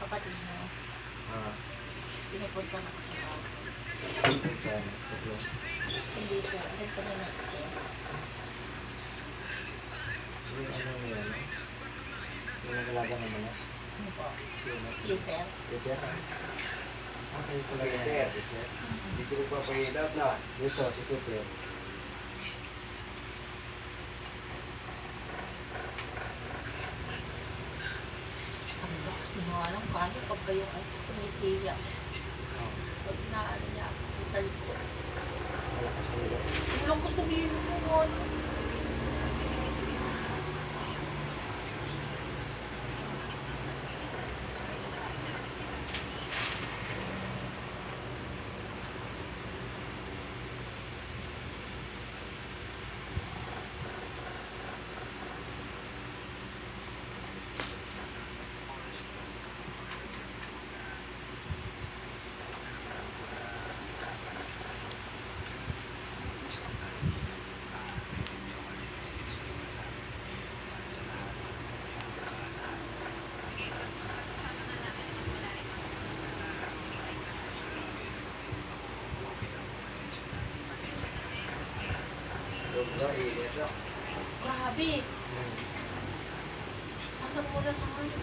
kapatid mo. Pinupunta na kasi ako. Hindi po. Ano sa may next Yung ano yun? Yung nagalaga na malas? Ano po? Sino? Peter. Peter? Okay pala yan. Peter. Peter. Dito ko pa pahilap na. Dito, si Peter. Ang lakas ni mga alam kaya pag kayo ay tumitila. Pag naano niya ako sa likod. Malakas mo yun. Walang gusto niyo mo ano. Sobra init na. Grabe. Sana muna tayo.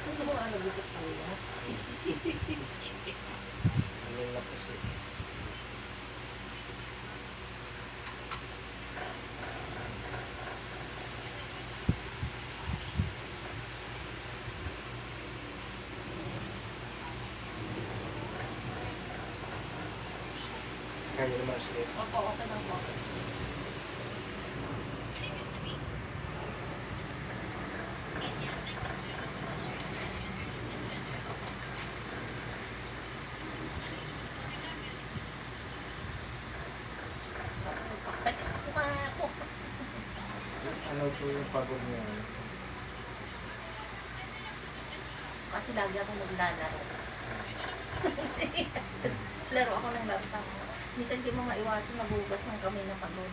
Hindi mo ano dito po yan. Ang lakas eh. Kaya naman siya. Opo, okay lang po. Text ko ka ako. Ano po yung pagod niya? Kasi lagi ako naglalaro. Laro ako ng laptop. Minsan di mo maiwasan magugas ng kamay na pagod.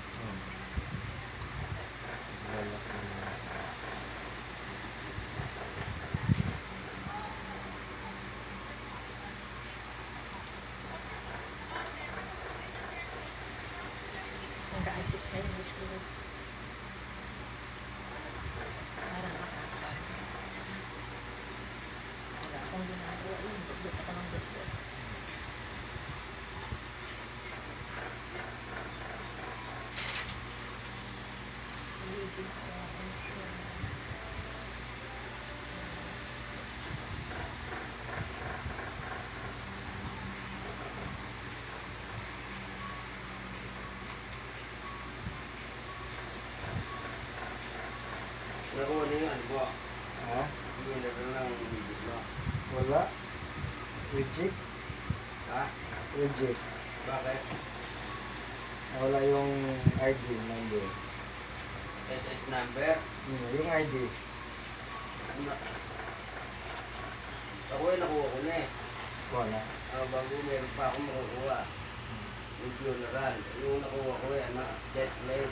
Lalak na. Nag-a-adjust na yung wish ko. Parang makasan. Wala akong ginagawa. Dugdug ako ng dugdug. Ulitin ko. Nakuha na yung ano mo. Ha? Hindi na lang ng business mo. Wala. Reject. Ha? Reject. Bakit? Wala yung ID number. SS number? Yung ID. Ano? Ako ay nakuha ko na eh. Wala. Bago meron pa ako makukuha. Yung funeral. Yung nakuha ko eh, ano, death claim.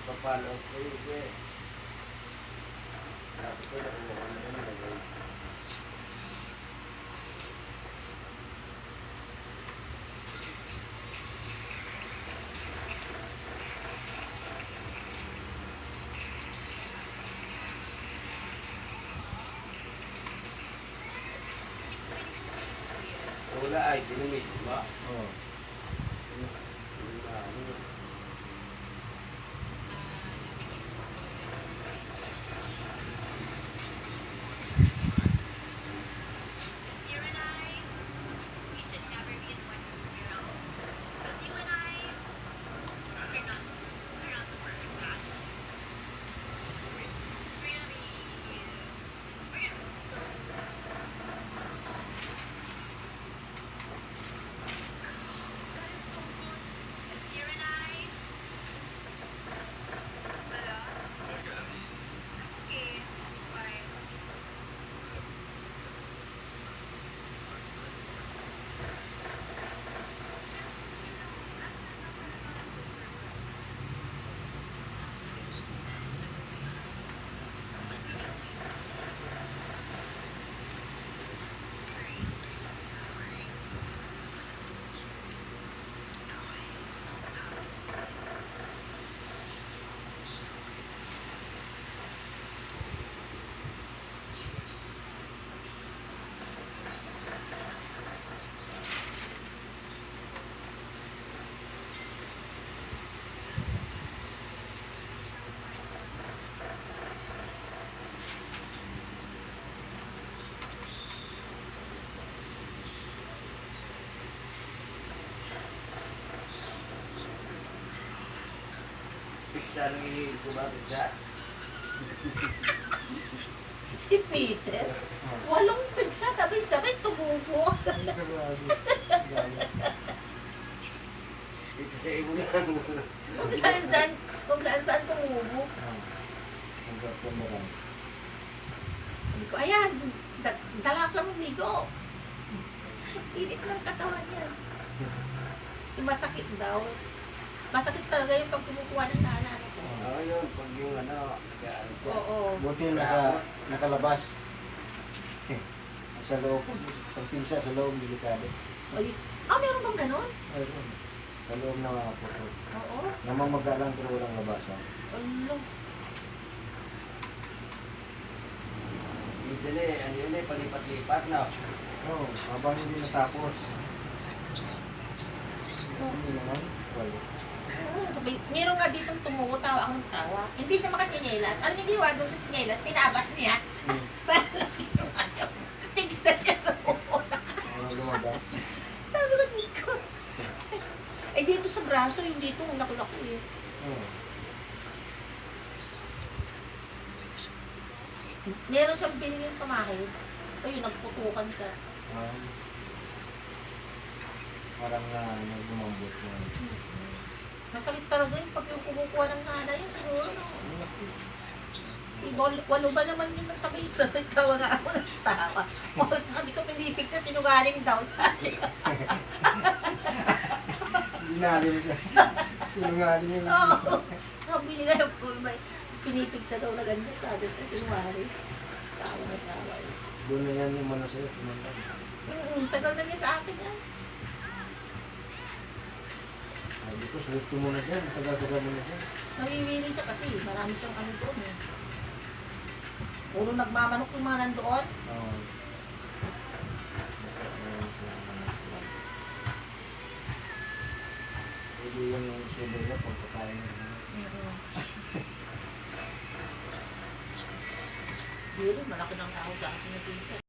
Papalo ko yun eh. Tapos ko nakuha ko na yun. Nagay. Wala ay, dinamit ba? Oh. You and I, we should never be in one room, you know? Because you and I, we're not the perfect match. We're really, we're gonna be so lovable. That is so good. Because you and I, wala. Okay, bye. Pizza ng ihil ko ba? Pizza? Si Peter, walong pigsa, sabay-sabay tumubo. Grabe. Dito sa imo lang. Kung saan tumubo. Ang gato mo lang. Sabi ko, ayan, dalak lang ligo. Init ng katawan yan. Yung masakit daw. Masakit talaga yung pag kumukuha ng nana ko. Oo, yun. Pag yung ano, kaya ano siya. Oo. Buti na nakalabas. Sa loob. Pag pinsa sa loob, delikado. Ay, meron bang ganon? Ayun. Sa loob na mga puto. Oo. Namamaga lang pero walang labasan. Ano? Dito na eh, ano yun eh, palipat-lipat na. Oo, habang hindi natapos. Hindi naman. Wala. Meron nga ditong tumubo, tawa ang tawa. Hindi siya makachinelas. Alam niyo, ginawa doon sa chinelas, tinabas niya. Tigs na niya. Lumabas. Sabi ko, Nico. Eh, dito sa braso, yung dito, ang laki-laki eh. Oo. Meron siyang binigyan pamahid. Ayun, nagputukan siya. Parang na nagumambot na. Masakit talaga yung pag yung kumukuha ng nanay yun, siguro. No? Walo ba naman yung nagsabay-sabay, tawa nga ako ng tawa. O, sabi ko, pinipig siya, sinungaling daw. Sabi ko. Dinalim siya. Sinungaling yun. Oo. Sabi nila yung pulmay. Pinipig sa daw na ganda, sabi ko, sinungaling. Tawa na tawa. Doon na yan yung mano sa'yo. Tagal na niya sa akin yan. Sabi ko, swerte mo na dyan. Tagal-tagal mo na dyan. Nawiwili siya kasi, marami siyang ano doon eh. Puro nagmamanok yung mga nandoon. Oo. Pwede yung subo niya pag pagkain niya. Hindi rin, malaki ng tao sa akin na dito.